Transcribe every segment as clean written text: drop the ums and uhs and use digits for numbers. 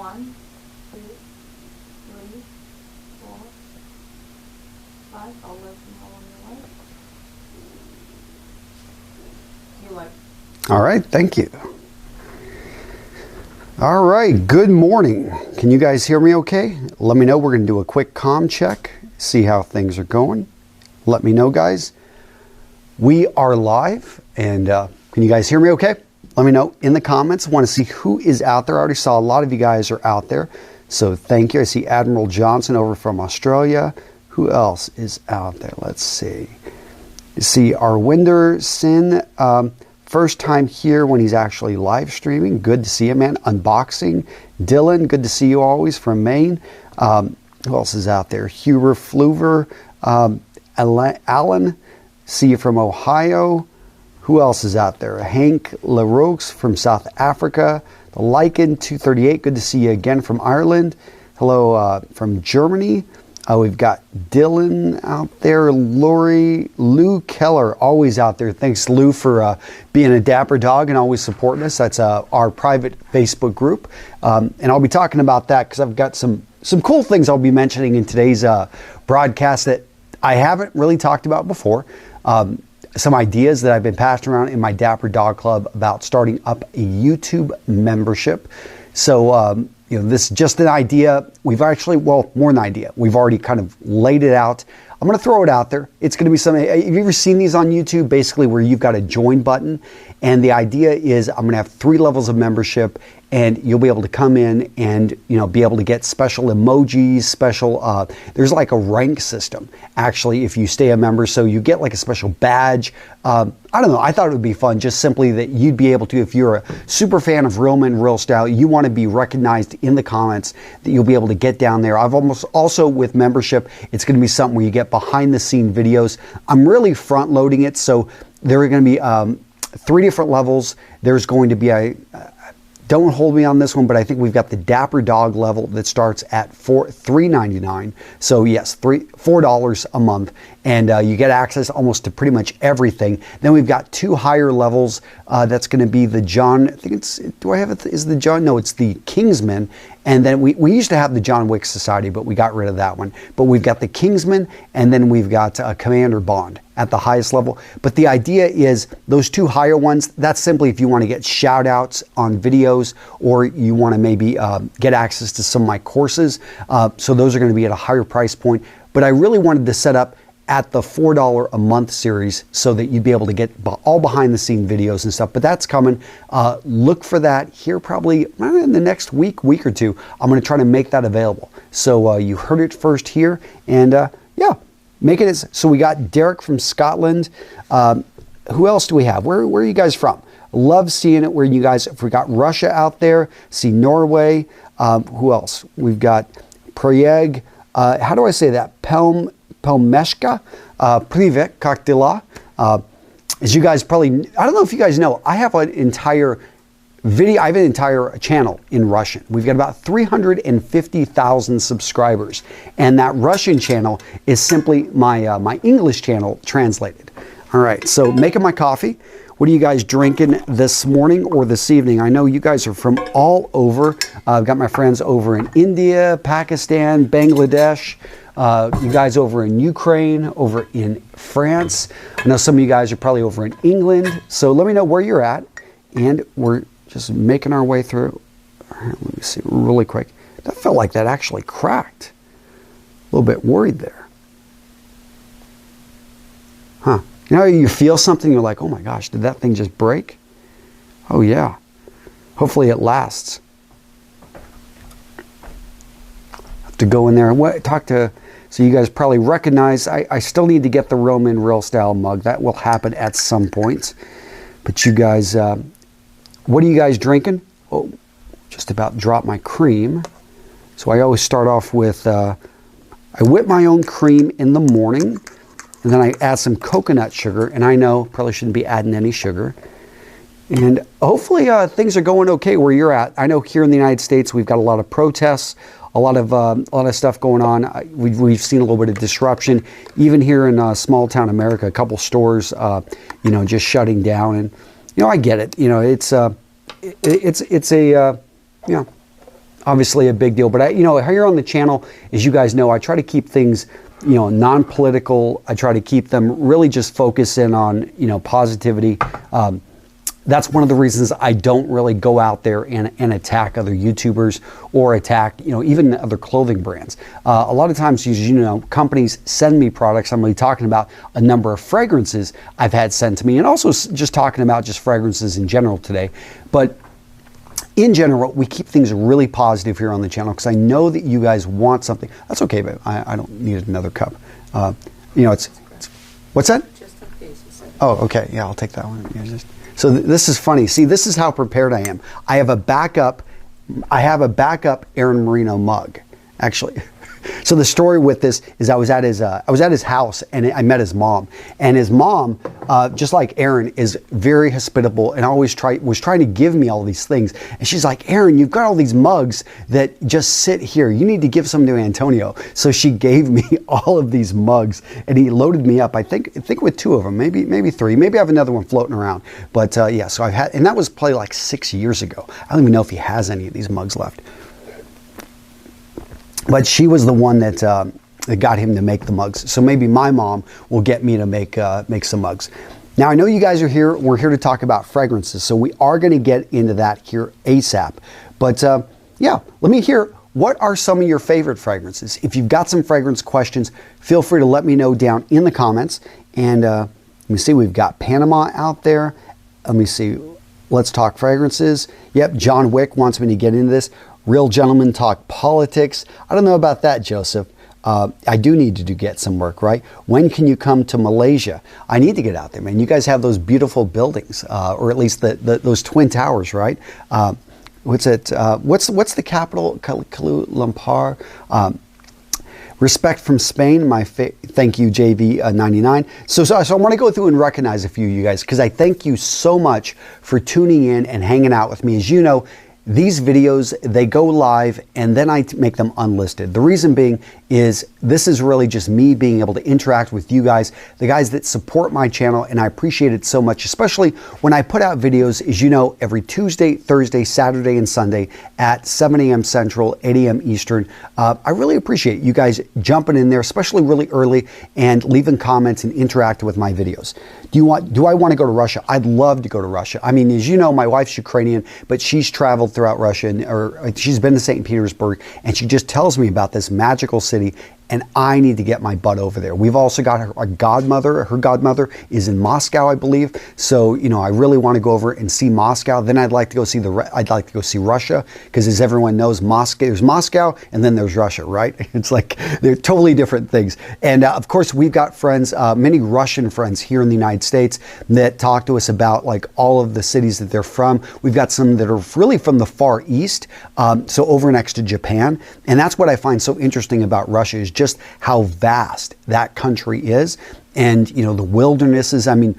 1, 2, 3, 4, 5. I'll let you know when you like. All right, thank you. All right, good morning. Can you guys hear me okay? Let me know. We're going to do a quick comm check, see how things are going. Let me know, guys. We are live, and can you guys hear me okay? Let me know in the comments. I want to see who is out there. I already saw a lot of you guys are out there, so thank you. I see Admiral Johnson over from Australia. Who else is out there? Let's see. You see Arwinder Sin, first time here when he's actually live streaming. Good to see you, man. Unboxing. Dylan, good to see you always from Maine. Who else is out there? Huber Fluver. Alan, see you from Ohio. Who else is out there? Hank LaRoux from South Africa. The Lycan 238, good to see you again from Ireland. Hello from Germany. We've got Dylan out there. Lou Keller, always out there. Thanks, Lou, for being a dapper dog and always supporting us. That's our private Facebook group. And I'll be talking about that because I've got some cool things I'll be mentioning in today's broadcast that I haven't really talked about before. Some ideas that I've been passing around in my Dapper Dog Club about starting up a YouTube membership. So, you know, this is just an idea. We've actually, well, more than an idea. We've already kind of laid it out. I'm going to throw it out there. It's going to be something. Have you ever seen these on YouTube? Basically, where you've got a join button, and the idea is I'm going to have 3 levels of membership, and you'll be able to come in and be able to get special emojis, special. There's like a rank system actually if you stay a member, so you get like a special badge. I don't know. I thought it would be fun, just simply that you'd be able to, if you're a super fan of Real Men Real Style, you want to be recognized in the comments, that you'll be able to get down there. I've almost also with membership, it's going to be something where you get behind the scene videos. I'm really front loading it, so there are going to be 3 different levels. There's going to be don't hold me on this one, but I think we've got the Dapper Dog level that starts at $3.99. So yes, $4 a month, and you get access almost to pretty much everything. Then we've got 2 higher levels. That's going to be the John. I think it's. Do I have it? Is the John? No, it's the Kingsman. And then we used to have the John Wick Society, but we got rid of that one. But we've got the Kingsman, and then we've got Commander Bond at the highest level. But the idea is those 2 higher ones, that's simply if you want to get shout outs on videos, or you want to maybe get access to some of my courses. So those are going to be at a higher price point. But I really wanted to set up at the $4 a month series so that you'd be able to get all behind the scene videos and stuff. But that's coming. Look for that here probably in the next week or two. I'm going to try to make that available. So you heard it first here, and yeah, make it as. So we got Derek from Scotland. Who else do we have? Where are you guys from? Love seeing it where you guys, if we got Russia out there, see Norway. Who else? We've got Prague. How do I say that? Pelmeshka, Privet, как дела? As you guys probably, I don't know if you guys know, I have an entire video, I have an entire channel in Russian. We've got about 350,000 subscribers, and that Russian channel is simply my English channel translated. All right, so making my coffee. What are you guys drinking this morning or this evening? I know you guys are from all over. I've got my friends over in India, Pakistan, Bangladesh. You guys over in Ukraine, over in France. I know some of you guys are probably over in England. So let me know where you're at. And we're just making our way through. All right, let me see really quick. That felt like that actually cracked. A little bit worried there. Huh. You know, you feel something, you're like, oh my gosh, did that thing just break? Oh yeah. Hopefully it lasts. Have to go in there and talk to, so you guys probably recognize, I still need to get the Real Men Real Style mug. That will happen at some point. But you guys, what are you guys drinking? Oh, just about dropped my cream. So I always start off with, I whip my own cream in the morning. And then I add some coconut sugar, and I know probably shouldn't be adding any sugar. And hopefully things are going okay where you're at. I know here in the United States we've got a lot of protests, a lot of stuff going on. We've seen a little bit of disruption, even here in small town America. A couple stores, just shutting down, and I get it. It's a obviously a big deal. But here on the channel, as you guys know, I try to keep things, non-political. I try to keep them really just focus in on, positivity. That's one of the reasons I don't really go out there and attack other YouTubers or attack, even other clothing brands. A lot of times, companies send me products. I'm really talking about a number of fragrances I've had sent to me, and also just talking about just fragrances in general today. But in general, we keep things really positive here on the channel because I know that you guys want something. That's okay, babe. I don't need another cup. It's what's that? Just in case you said. Oh, okay. Yeah, I'll take that one. So this is funny. See, this is how prepared I am. I have a backup Aaron Marino mug, actually. So the story with this is I was at his house and I met his mom, and his mom, just like Aaron, is very hospitable and always was trying to give me all these things. And she's like, Aaron, you've got all these mugs that just sit here. You need to give some to Antonio. So she gave me all of these mugs, and he loaded me up. I think with 2 of them, maybe 3. Maybe I have another one floating around. But yeah, so I've had, and that was probably like 6 years ago. I don't even know if he has any of these mugs left. But she was the one that got him to make the mugs. So maybe my mom will get me to make some mugs. Now, I know you guys are here. We're here to talk about fragrances. So we are going to get into that here ASAP. But yeah, let me hear, what are some of your favorite fragrances? If you've got some fragrance questions, feel free to let me know down in the comments. And let me see, we've got Panama out there. Let me see. Let's talk fragrances. Yep, John Wick wants me to get into this. Real Gentlemen Talk Politics. I don't know about that, Joseph. I do need to get some work, right? When can you come to Malaysia? I need to get out there, man. You guys have those beautiful buildings, or at least those twin towers, right? What's it? What's the capital? Kuala Lumpur. Respect from Spain. Thank you, JV99. So I want to go through and recognize a few of you guys, because I thank you so much for tuning in and hanging out with me. As you know, these videos, they go live and then I make them unlisted. The reason being is this is really just me being able to interact with you guys, the guys that support my channel, and I appreciate it so much, especially when I put out videos, as you know, every Tuesday, Thursday, Saturday, and Sunday at 7 a.m. Central, 8 a.m. Eastern. I really appreciate you guys jumping in there, especially really early, and leaving comments and interacting with my videos. Do I want to go to Russia? I'd love to go to Russia. I mean, as you know, my wife's Ukrainian, but she's traveled throughout Russia, or she's been to St. Petersburg, and she just tells me about this magical city, and I need to get my butt over there. We've also got a godmother. Her godmother is in Moscow, I believe. So, I really want to go over and see Moscow. Then I'd like to go see Russia, because as everyone knows, there's Moscow and then there's Russia, right? It's like they're totally different things. And of course, we've got friends, many Russian friends here in the United States that talk to us about like all of the cities that they're from. We've got some that are really from the Far East, so over next to Japan. And that's what I find so interesting about Russia, is just how vast that country is, and the wildernesses. I mean,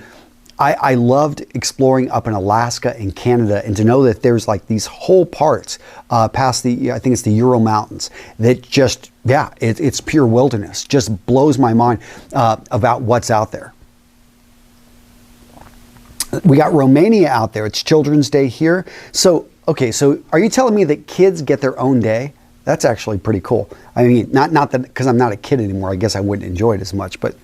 I loved exploring up in Alaska and Canada, and to know that there's like these whole parts past I think it's the Ural Mountains, that just, yeah, it's pure wilderness. Just blows my mind about what's out there. We got Romania out there. It's Children's Day here. So, okay, so are you telling me that kids get their own day? That's actually pretty cool. I mean, not that, because I'm not a kid anymore, I guess I wouldn't enjoy it as much, but.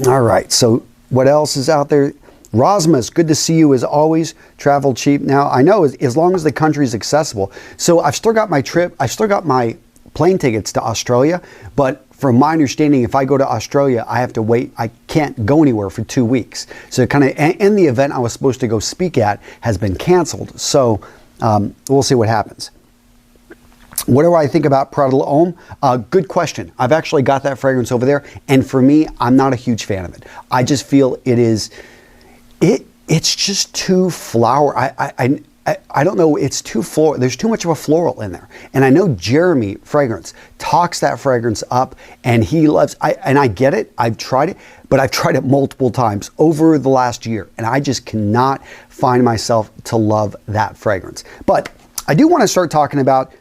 All right, so what else is out there? Rosmus, good to see you as always. Travel cheap. Now, I know as long as the country is accessible. So I've still got my trip. I've still got my plane tickets to Australia, but from my understanding, if I go to Australia, I have to wait. I can't go anywhere for 2 weeks. So and the event I was supposed to go speak at has been canceled. So we'll see what happens. What do I think about Prada L'Homme? Good question. I've actually got that fragrance over there, and for me, I'm not a huge fan of it. I just feel it's just too flower. I don't know. It's too floral. There's too much of a floral in there. And I know Jeremy Fragrance talks that fragrance up, and he loves. And I get it. I've tried it, but I've tried it multiple times over the last year, and I just cannot find myself to love that fragrance. But I do want to start talking about,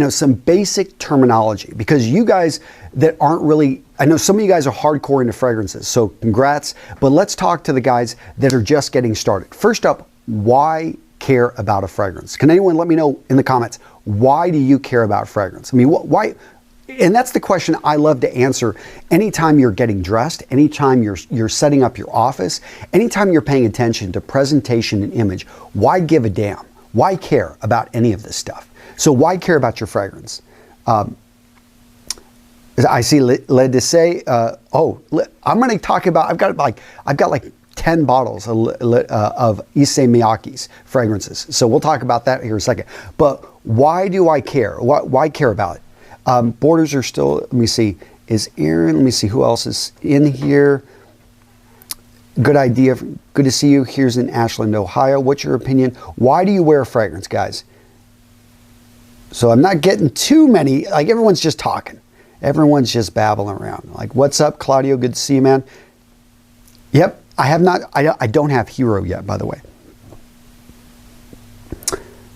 some basic terminology, because you guys that aren't really, I know some of you guys are hardcore into fragrances, so congrats. But let's talk to the guys that are just getting started. First up, why care about a fragrance? Can anyone let me know in the comments, why do you care about fragrance? I mean, why? And that's the question I love to answer anytime you're getting dressed, anytime you're setting up your office, anytime you're paying attention to presentation and image. Why give a damn? Why care about any of this stuff? So why care about your fragrance? I see Le Dessay. I'm going to talk about. I've got like 10 bottles of Issey Miyake's fragrances. So we'll talk about that here in a second. But why do I care? Why care about it? Borders are still, let me see, is Aaron, let me see who else is in here. Good idea. Good to see you. Here's in Ashland, Ohio. What's your opinion? Why do you wear fragrance, guys? So I'm not getting too many, like everyone's just talking. Everyone's just babbling around. Like, what's up, Claudio? Good to see you, man. Yep, I don't have Hero yet, by the way.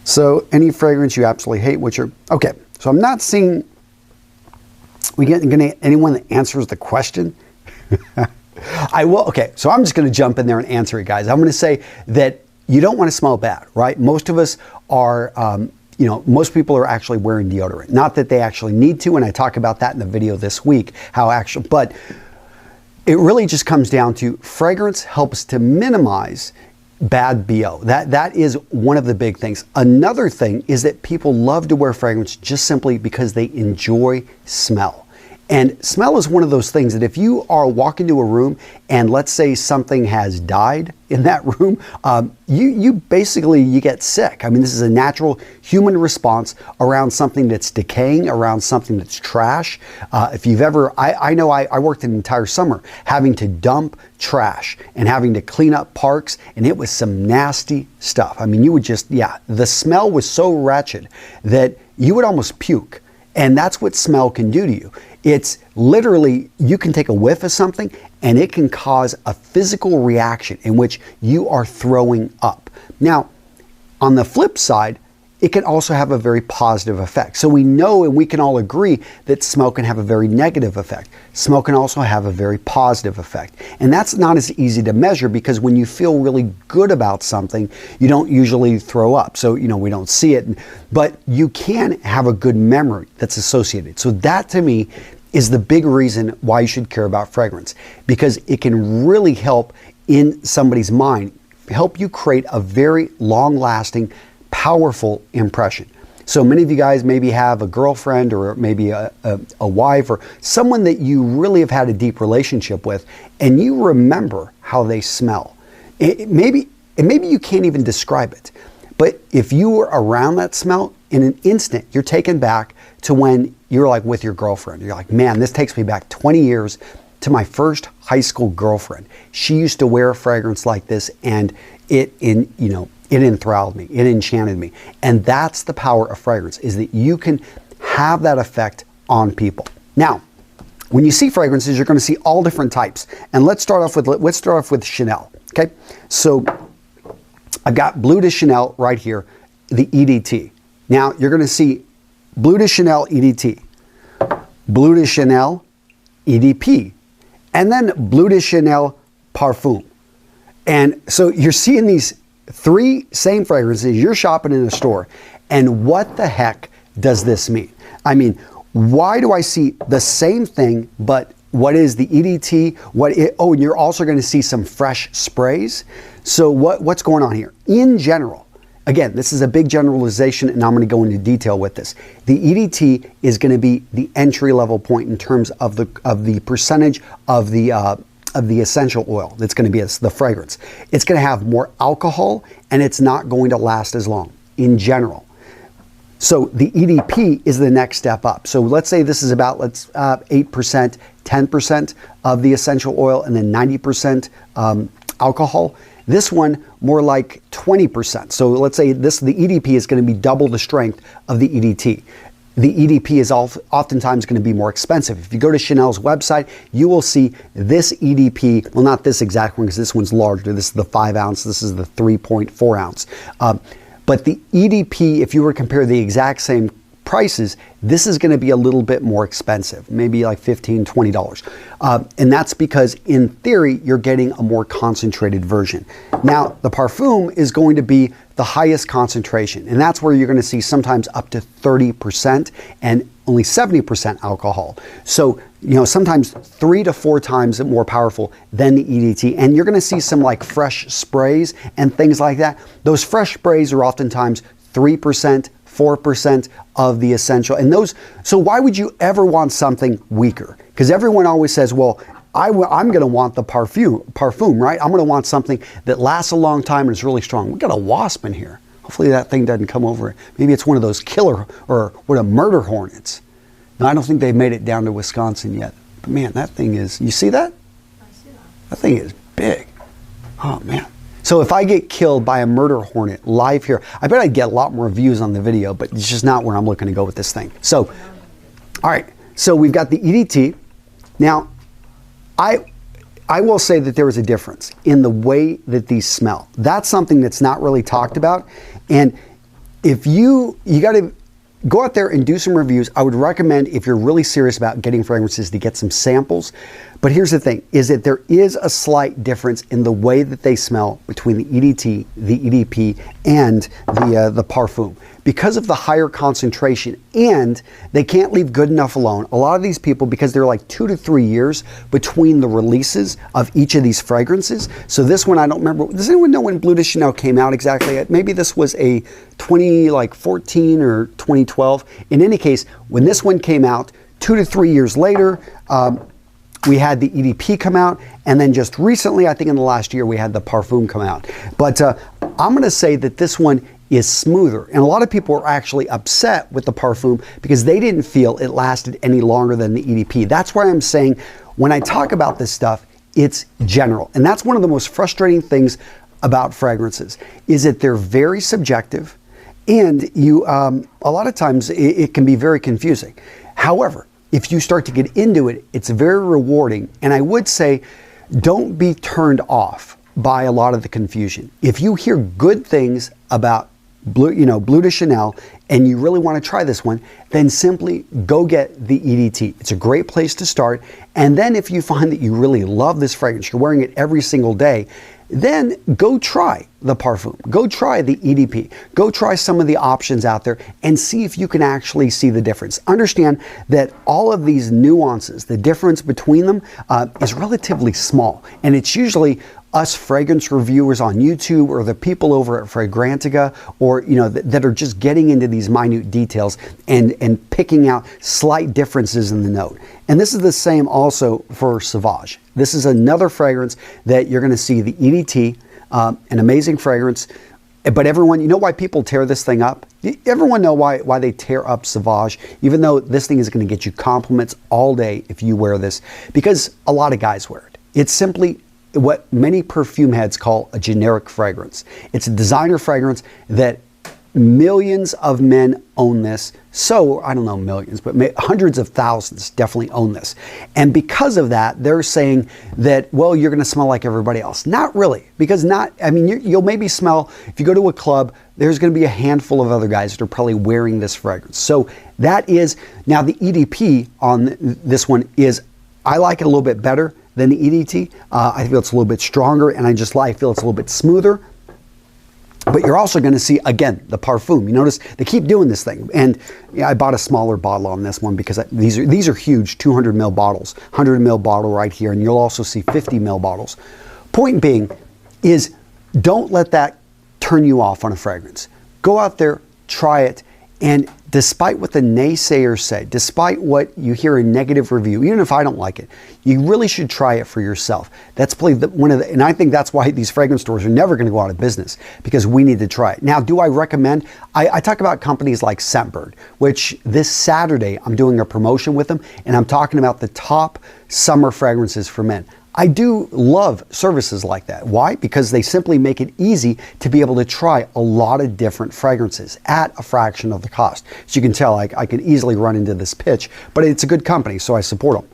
So any fragrance you absolutely hate, okay. So I'm not seeing, anyone that answers the question? I will, okay, so I'm just going to jump in there and answer it, guys. I'm going to say that you don't want to smell bad, right? Most of us are, most people are actually wearing deodorant. Not that they actually need to, and I talk about that in the video this week, but it really just comes down to fragrance helps to minimize bad BO. That is one of the big things. Another thing is that people love to wear fragrance just simply because they enjoy smell. And smell is one of those things that if you are walking to a room and let's say something has died in that room, you basically get sick. I mean, this is a natural human response around something that's decaying, around something that's trash. If you've ever, I know I worked an entire summer having to dump trash and having to clean up parks, and it was some nasty stuff. I mean, you would just, the smell was so wretched that you would almost puke. And that's what smell can do to you. It's literally, you can take a whiff of something and it can cause a physical reaction in which you are throwing up. Now, on the flip side, it can also have a very positive effect. So we know and we can all agree that smell can have a very negative effect. Smell can also have a very positive effect. And that's not as easy to measure because when you feel really good about something, you don't usually throw up. So, we don't see it, but you can have a good memory that's associated. So that to me is the big reason why you should care about fragrance, because it can really help in somebody's mind, help you create a very long-lasting, powerful impression. So many of you guys maybe have a girlfriend or maybe a wife or someone that you really have had a deep relationship with, and you remember how they smell. Maybe you can't even describe it, but if you were around that smell, in an instant, you're taken back to when you're like with your girlfriend. You're like, man, this takes me back 20 years to my first high school girlfriend. She used to wear a fragrance like this, and it enthralled me. It enchanted me. And that's the power of fragrance, is that you can have that effect on people. Now, when you see fragrances, you're going to see all different types. And let's start off with Chanel. Okay, so I've got Bleu de Chanel right here, the EDT. Now you're going to see Bleu de Chanel EDT, Bleu de Chanel EDP, and then Bleu de Chanel Parfum. And so you're seeing these three same fragrances. You're shopping in a store, and what the heck does this mean? I mean, why do I see the same thing, but what is the EDT? And you're also going to see some fresh sprays. So what's going on here? In general, again, this is a big generalization, and I'm going to go into detail with this. The EDT is going to be the entry level point in terms of the percentage of the essential oil that's going to be the fragrance. It's going to have more alcohol, and it's not going to last as long in general. So the EDP is the next step up. So let's say this is about 8%, 10% of the essential oil, and then 90% alcohol. This one more like 20%. So let's say the EDP is going to be double the strength of the EDT. The EDP is oftentimes going to be more expensive. If you go to Chanel's website, you will see this EDP, well, not this exact one because this one's larger. This is the 5 ounce, this is the 3.4 ounce. But the EDP, if you were to compare the exact same prices, this is going to be a little bit more expensive, maybe like $15, $20. And that's because in theory, you're getting a more concentrated version. Now, the Parfum is going to be the highest concentration, and that's where you're going to see sometimes up to 30% and only 70% alcohol. So, you know, sometimes 3 to 4 times more powerful than the EDT. And you're going to see some like fresh sprays and things like that. Those fresh sprays are oftentimes 3%, 4% of the essential. And those, so why would you ever want something weaker? Because everyone always says, well, I'm going to want the Parfum, right? I'm going to want something that lasts a long time and is really strong. We got a wasp in here. Hopefully that thing doesn't come over. Maybe it's one of those killer or what, a murder hornets. No, I don't think they've made it down to Wisconsin yet. But man, that thing is, you see that? I see that. That thing is big. Oh man. So if I get killed by a murder hornet live here, I bet I'd get a lot more views on the video, but it's just not where I'm looking to go with this thing. So, all right. So we've got the EDT. Now, I will say that there is a difference in the way that these smell. That's something that's not really talked about. And if you got to go out there and do some reviews. I would recommend, if you're really serious about getting fragrances, to get some samples. But here's the thing, is that there is a slight difference in the way that they smell between the EDT, the EDP, and the Parfum. Because of the higher concentration, and they can't leave good enough alone. A lot of these people, because they're like 2 to 3 years between the releases of each of these fragrances. So this one, I don't remember. Does anyone know when Bleu de Chanel came out exactly? Maybe this was a 2014 or 2012. In any case, when this one came out, 2 to 3 years later, we had the EDP come out, and then just recently, I think in the last year, we had the Parfum come out. But I'm going to say that this one is smoother. And a lot of people are actually upset with the Parfum because they didn't feel it lasted any longer than the EDP. That's why I'm saying when I talk about this stuff, it's general. And that's one of the most frustrating things about fragrances, is that they're very subjective, and you a lot of times it can be very confusing. However, if you start to get into it, it's very rewarding. And I would say, don't be turned off by a lot of the confusion. If you hear good things about Bleu de Chanel, and you really want to try this one, then simply go get the EDT. It's a great place to start. And then if you find that you really love this fragrance, you're wearing it every single day, then go try the Parfum. Go try the EDP. Go try some of the options out there and see if you can actually see the difference. Understand that all of these nuances, the difference between them is relatively small. And it's usually us fragrance reviewers on YouTube, or the people over at Fragrantica, or that are just getting into these minute details and picking out slight differences in the note. And this is the same also for Sauvage. This is another fragrance that you're going to see the EDT, an amazing fragrance. But everyone, you know why people tear this thing up? Everyone know why they tear up Sauvage, even though this thing is going to get you compliments all day if you wear this, because a lot of guys wear it. It's simply what many perfume heads call a generic fragrance. It's a designer fragrance that millions of men own this. So, I don't know millions, but hundreds of thousands definitely own this. And because of that, they're saying that, well, you're going to smell like everybody else. Not really, because you'll maybe smell, if you go to a club, there's going to be a handful of other guys that are probably wearing this fragrance. So that is, now the EDP on this one is, I like it a little bit better than the EDT. I feel it's a little bit stronger, and I feel it's a little bit smoother. But you're also going to see, again, the Parfum. You notice they keep doing this thing. And I bought a smaller bottle on this one because these are huge 200 ml bottles. 100 ml bottle right here, and you'll also see 50 ml bottles. Point being is, don't let that turn you off on a fragrance. Go out there, try it, and despite what the naysayers say, despite what you hear in negative review, even if I don't like it, you really should try it for yourself. That's probably and I think that's why these fragrance stores are never going to go out of business, because we need to try it. Now, do I recommend? I talk about companies like Scentbird, which this Saturday I'm doing a promotion with them, and I'm talking about the top summer fragrances for men. I do love services like that. Why? Because they simply make it easy to be able to try a lot of different fragrances at a fraction of the cost. As you can tell, I could easily run into this pitch, but it's a good company, so I support them.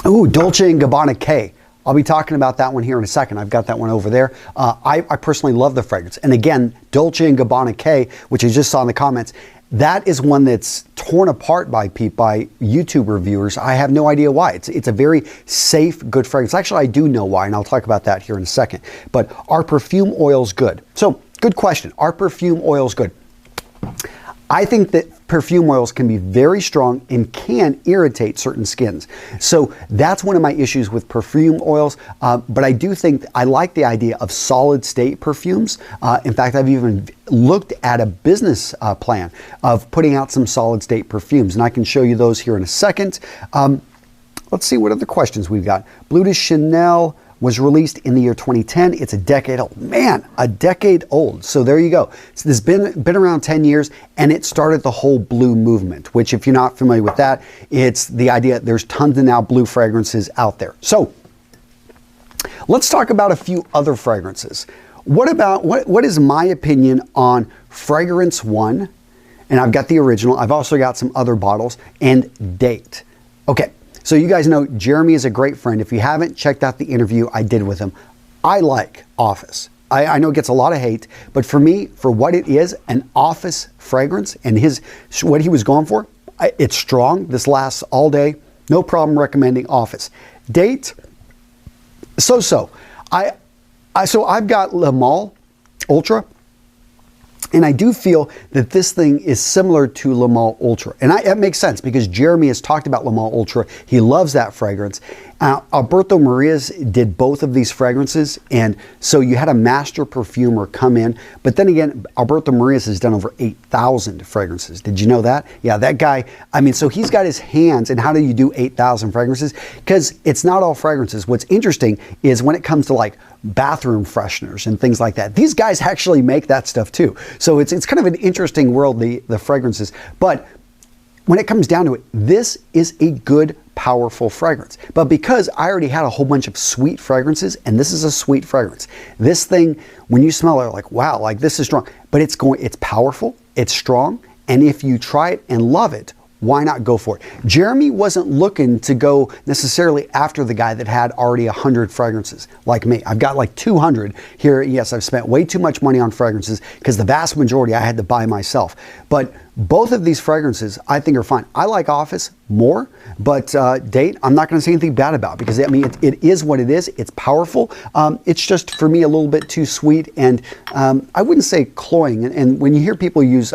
Ooh, Dolce & Gabbana K. I'll be talking about that one here in a second. I've got that one over there. I personally love the fragrance. And again, Dolce & Gabbana K, which I just saw in the comments, that is one that's torn apart by YouTube reviewers. I have no idea why. It's a very safe, good fragrance. Actually, I do know why, and I'll talk about that here in a second. But are perfume oils good? So, good question. Are perfume oils good? I think that perfume oils can be very strong and can irritate certain skins. So that's one of my issues with perfume oils. But I do think I like the idea of solid state perfumes. In fact, I've even looked at a business plan of putting out some solid state perfumes, and I can show you those here in a second. Let's see what other questions we've got. Bleu de Chanel was released in the year 2010. It's a decade old. Man, a decade old. So there you go. So this has been around 10 years, and it started the whole blue movement, which if you're not familiar with that, it's the idea there's tons of now blue fragrances out there. So let's talk about a few other fragrances. What is my opinion on Fragrance One? And I've got the original. I've also got some other bottles, and Date. Okay. So you guys know Jeremy is a great friend. If you haven't checked out the interview I did with him, I like Office. I know it gets a lot of hate, but for me, for what it is, an Office fragrance and what he was going for, it's strong. This lasts all day. No problem recommending Office. Date, so-so. I've got Le Male Ultra. And I do feel that this thing is similar to Le Male Ultra. And that makes sense because Jeremy has talked about Le Male Ultra. He loves that fragrance. Alberto Marias did both of these fragrances. And so you had a master perfumer come in. But then again, Alberto Marias has done over 8,000 fragrances. Did you know that? Yeah, that guy, I mean, so he's got his hands. And how do you do 8,000 fragrances? Because it's not all fragrances. What's interesting is when it comes to like bathroom fresheners and things like that, these guys actually make that stuff too. So it's kind of an interesting world, the fragrances. But when it comes down to it, this is a good, powerful fragrance. But because I already had a whole bunch of sweet fragrances, and this is a sweet fragrance, this thing, when you smell it, like, wow, like this is strong. But it's powerful, it's strong, and if you try it and love it, why not go for it? Jeremy wasn't looking to go necessarily after the guy that had already 100 fragrances like me. I've got like 200 here. Yes, I've spent way too much money on fragrances because the vast majority I had to buy myself. But both of these fragrances I think are fine. I like Office more, but Date I'm not going to say anything bad about because I mean it is what it is. It's powerful. It's just for me a little bit too sweet, and I wouldn't say cloying. And when you hear people use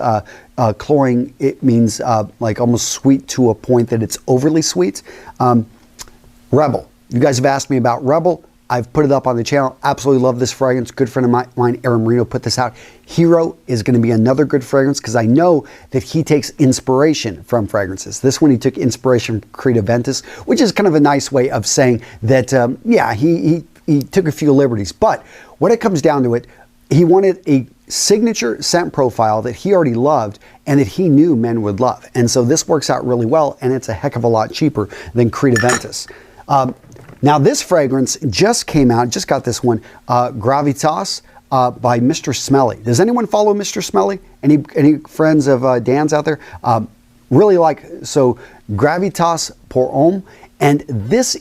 cloying, it means like almost sweet to a point that it's overly sweet. Rebel. You guys have asked me about Rebel. I've put it up on the channel. Absolutely love this fragrance. Good friend of mine, Aaron Marino, put this out. Hero is going to be another good fragrance because I know that he takes inspiration from fragrances. This one he took inspiration from Creed Ventus, which is kind of a nice way of saying that, yeah, he took a few liberties. But when it comes down to it, he wanted a signature scent profile that he already loved and that he knew men would love. And so this works out really well, and it's a heck of a lot cheaper than Creed Ventus. Now this fragrance just came out, just got this one, Gravitas by Mr. Smelly. Does anyone follow Mr. Smelly? Any friends of Dan's out there? Really like, so Gravitas pour Homme, and this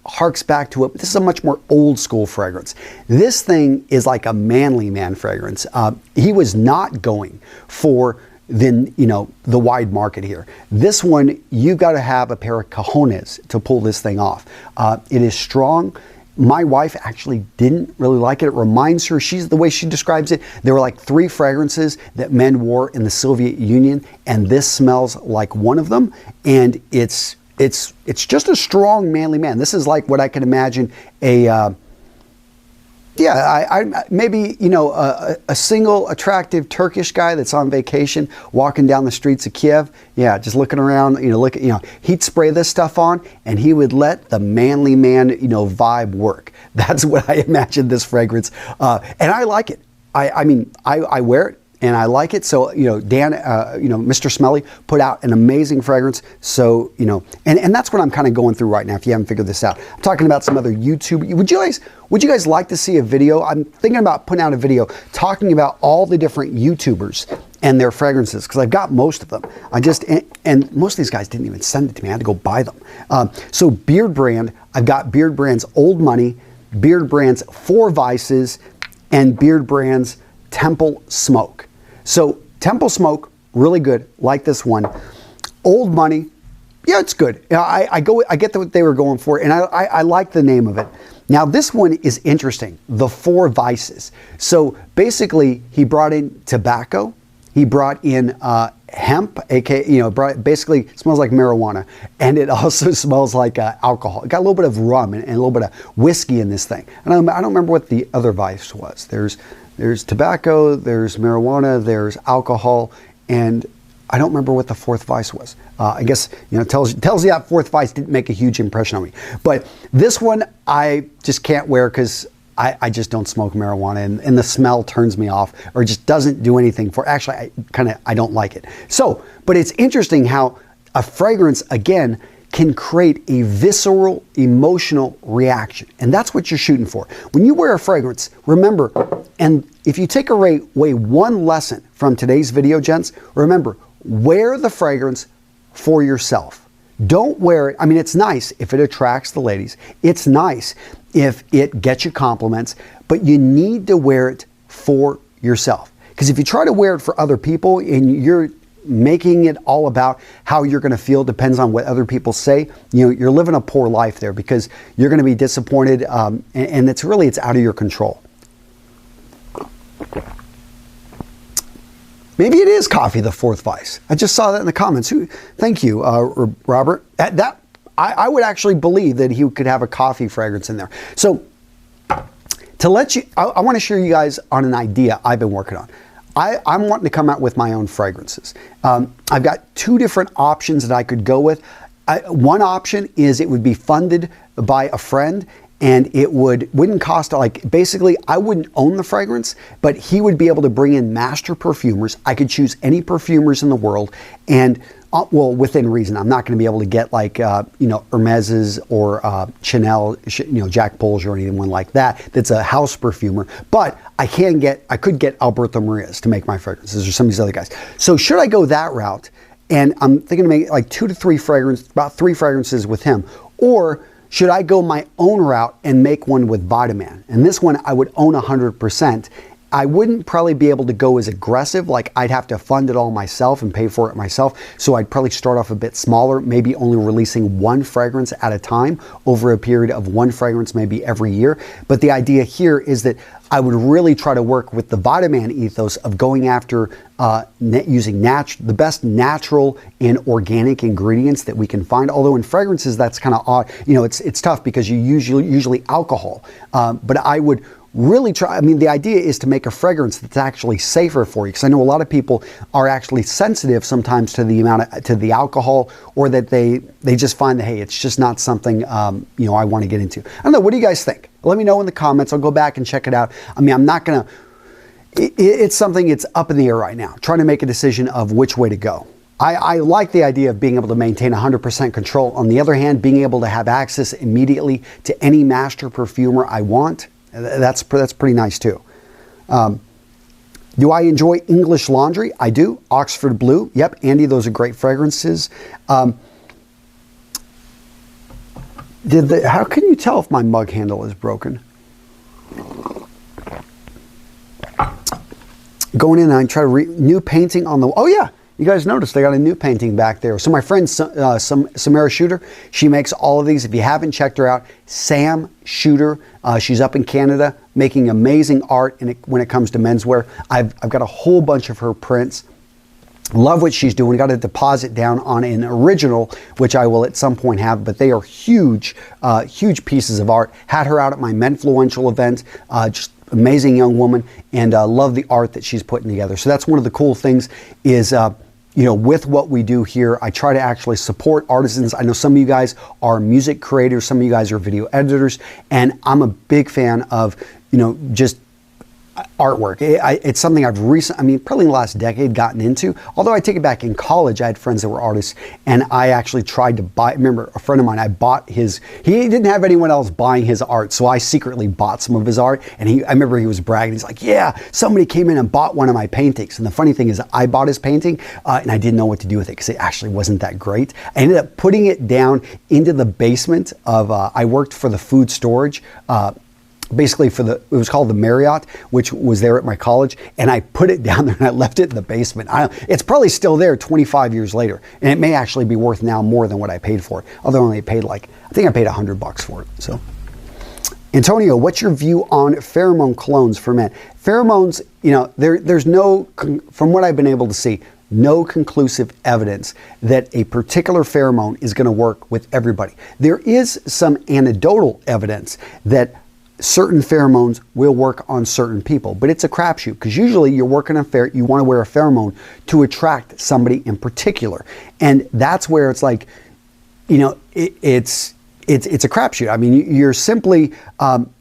harks back to this is a much more old school fragrance. This thing is like a manly man fragrance. He was not going for the wide market here. This one, you've got to have a pair of cojones to pull this thing off. It is strong. My wife actually didn't really like it. It reminds her, the way she describes it, there were like 3 fragrances that men wore in the Soviet Union, and this smells like one of them. And it's just a strong manly man. This is like what I can imagine maybe a single attractive Turkish guy that's on vacation walking down the streets of Kiev. Yeah, just looking around. He'd spray this stuff on, and he would let the manly man vibe work. That's what I imagine this fragrance. And I like it. I mean, I wear it. And I like it. So, Dan, Mr. Smelly put out an amazing fragrance. So, and that's what I'm kind of going through right now, if you haven't figured this out. I'm talking about some other YouTube. Would you guys like to see a video? I'm thinking about putting out a video talking about all the different YouTubers and their fragrances, because I've got most of them. And most of these guys didn't even send it to me. I had to go buy them. So Beard Brand, I've got Beard Brand's Old Money, Beard Brand's Four Vices, and Beard Brand's Temple Smoke. So Temple Smoke, really good, like this one. Old Money, yeah, it's good. I get what they were going for, and I like the name of it. Now this one is interesting, the Four Vices. So basically, he brought in tobacco, he brought in hemp, aka basically smells like marijuana, and it also smells like alcohol. It got a little bit of rum and a little bit of whiskey in this thing. And I don't remember what the other vice was. There's tobacco, there's marijuana, there's alcohol, and I don't remember what the fourth vice was. I guess tells you that fourth vice didn't make a huge impression on me. But this one I just can't wear because I just don't smoke marijuana, and the smell turns me off, or just doesn't do anything for. Actually, I don't like it. So, but it's interesting how a fragrance again can create a visceral, emotional reaction, and that's what you're shooting for. When you wear a fragrance, remember, and if you take away one lesson from today's video, gents, remember, wear the fragrance for yourself. Don't wear it. I mean, it's nice if it attracts the ladies. It's nice if it gets you compliments, but you need to wear it for yourself. Because if you try to wear it for other people and you're making it all about how you're going to feel, depends on what other people say, you're living a poor life there, because you're going to be disappointed, and it's out of your control. Maybe it is coffee, the fourth vice. I just saw that in the comments. Thank you, Robert. I would actually believe that he could have a coffee fragrance in there. So to let you, I want to share you guys on an idea I've been working on. I'm wanting to come out with my own fragrances. I've got two different options that I could go with. One option is it would be funded by a friend, and it wouldn't cost, basically I wouldn't own the fragrance, but he would be able to bring in master perfumers. I could choose any perfumers in the world, and well, within reason. I'm not going to be able to get Hermes's or Chanel, Jack Pulls or anyone like that. That's a house perfumer, but I could get Alberto Maria's to make my fragrances, or some of these other guys. So should I go that route? And I'm thinking to make like 2 to 3 fragrances, about 3 fragrances with him, or should I go my own route and make one with Vitaman? And this one I would own 100%. I wouldn't probably be able to go as aggressive, like I'd have to fund it all myself and pay for it myself. So I'd probably start off a bit smaller, maybe only releasing 1 fragrance at a time over a period of 1 fragrance maybe every year. But the idea here is that I would really try to work with the Vitaman ethos of going after using the best natural and organic ingredients that we can find. Although in fragrances that's kind of odd. It's tough because you usually alcohol. But I would really try. I mean, the idea is to make a fragrance that's actually safer for you, because I know a lot of people are actually sensitive sometimes to the alcohol, or that they just find that, hey, it's just not something I want to get into. I don't know. What do you guys think? Let me know in the comments. I'll go back and check it out. I mean, I'm not gonna. It's something. It's up in the air right now. Trying to make a decision of which way to go. I like the idea of being able to maintain 100% control. On the other hand, being able to have access immediately to any master perfumer I want. That's pretty nice too. Do I enjoy English laundry? I do. Oxford Blue. Yep, Andy, those are great fragrances. How can you tell if my mug handle is broken? Going in and I try to new painting on the. Oh yeah. You guys noticed I got a new painting back there. So my friend Samara Shooter, she makes all of these. If you haven't checked her out, Sam Shooter, she's up in Canada making amazing art when it comes to menswear. I've got a whole bunch of her prints. Love what she's doing. Got a deposit down on an original, which I will at some point have, but they are huge, huge pieces of art. Had her out at my Menfluential event. Just amazing young woman, and love the art that she's putting together. So that's one of the cool things is, with what we do here, I try to actually support artisans. I know some of you guys are music creators, some of you guys are video editors, and I'm a big fan of, artwork. It's something I've probably in the last decade gotten into. Although I take it back, in college, I had friends that were artists, and I actually tried to buy, remember a friend of mine, I bought he didn't have anyone else buying his art, so I secretly bought some of his art, and I remember he was bragging, he's like, yeah, somebody came in and bought one of my paintings. And the funny thing is, I bought his painting, and I didn't know what to do with it, because it actually wasn't that great. I ended up putting it down into the basement of, I worked for the food storage, basically it was called the Marriott, which was there at my college, and I put it down there and I left it in the basement. It's probably still there 25 years later, and it may actually be worth now more than what I paid for it. Although I only paid I think I paid $100 for it. So, Antonio, what's your view on pheromone colognes for men? Pheromones, there's no, from what I've been able to see, no conclusive evidence that a particular pheromone is going to work with everybody. There is some anecdotal evidence that certain pheromones will work on certain people, but it's a crapshoot, because usually you're working on you want to wear a pheromone to attract somebody in particular, and that's where it's like, it's a crapshoot. I mean, you're simply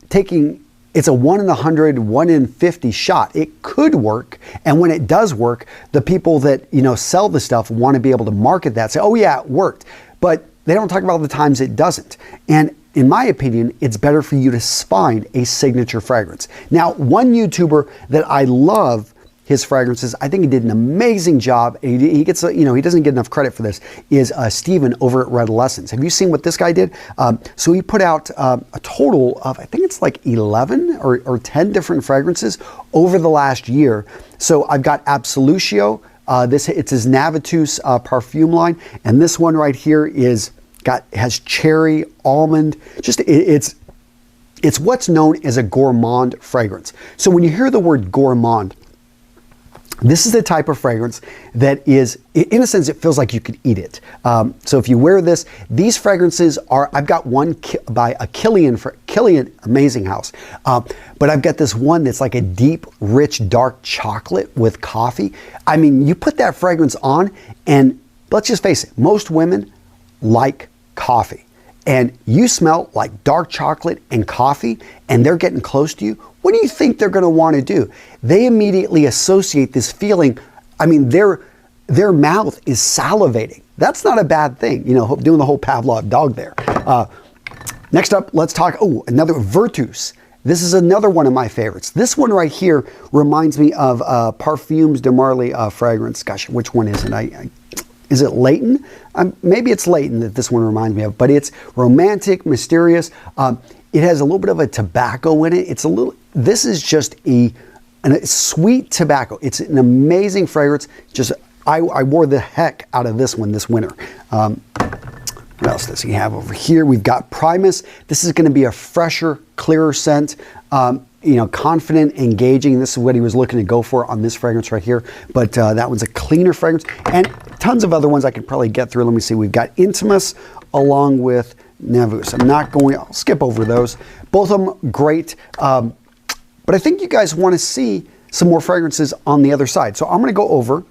taking. It's a 1 in 100, 1 in 50 shot. It could work, and when it does work, the people that sell the stuff want to be able to market that, say, oh yeah, it worked, but they don't talk about the times it doesn't. And in my opinion, it's better for you to find a signature fragrance. Now, one YouTuber that I love his fragrances, I think he did an amazing job. He gets, he doesn't get enough credit for this, is Steven over at Redolessence. Have you seen what this guy did? So he put out a total of, I think it's like 11 or 10 different fragrances over the last year. So I've got Absolutio, it's his Navitus perfume line, and this one right here has cherry, almond, it's what's known as a gourmand fragrance. So when you hear the word gourmand, this is the type of fragrance that is, in a sense, it feels like you could eat it. So if you wear this, these fragrances are, I've got one by a Killian, amazing house. But I've got this one that's like a deep, rich, dark chocolate with coffee. I mean, you put that fragrance on, and let's just face it, most women like coffee, and you smell like dark chocolate and coffee, and they're getting close to you. What do you think they're going to want to do? They immediately associate this feeling. I mean, their mouth is salivating. That's not a bad thing, doing the whole Pavlov dog there. Next up, let's talk, another Virtus. This is another one of my favorites. This one right here reminds me of Parfums de Marly fragrance. Gosh, which one is it? Is it Leighton? Maybe it's Leighton that this one reminds me of, but it's romantic, mysterious. It has a little bit of a tobacco in it. This is just a sweet tobacco. It's an amazing fragrance. I wore the heck out of this one this winter. What else does he have over here? We've got Primus. This is going to be a fresher, clearer scent. Confident, engaging. This is what he was looking to go for on this fragrance right here. But that one's a cleaner fragrance. And tons of other ones I could probably get through. Let me see. We've got Intimus along with Navus. I'll skip over those. Both of them great. But I think you guys want to see some more fragrances on the other side. So I'm going to go over.